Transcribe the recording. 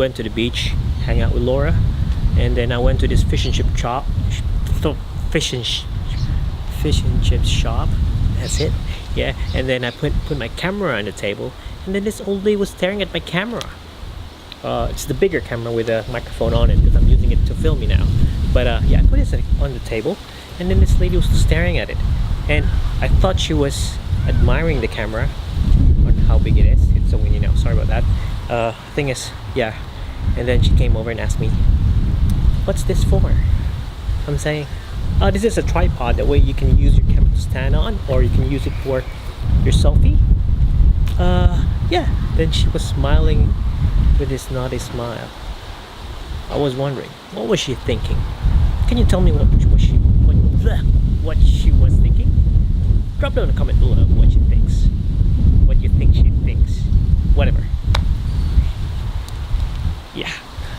Went to the beach, hang out with Laura, and then I went to this fish and chip shop. Fish and chips shop. That's it. Yeah, and then I put my camera on the table, and then this old lady was staring at my camera. It's the bigger camera with a microphone on it because I'm using it to film me now. But yeah, I put it on the table, and then this lady was staring at it, and I thought she was admiring the camera on how big it is. It's so windy now. Sorry about that. Thing is, yeah. And then she came over and asked me, "What's this for?" I'm saying, "Oh, this is a tripod. That way you can use your camera to stand on, or you can use it for your selfie." Yeah. Then she was smiling with this naughty smile. I was wondering, what was she thinking? Can you tell me what she was thinking? Drop down a comment below what she thinks. What you think she thinks. Whatever. Yeah.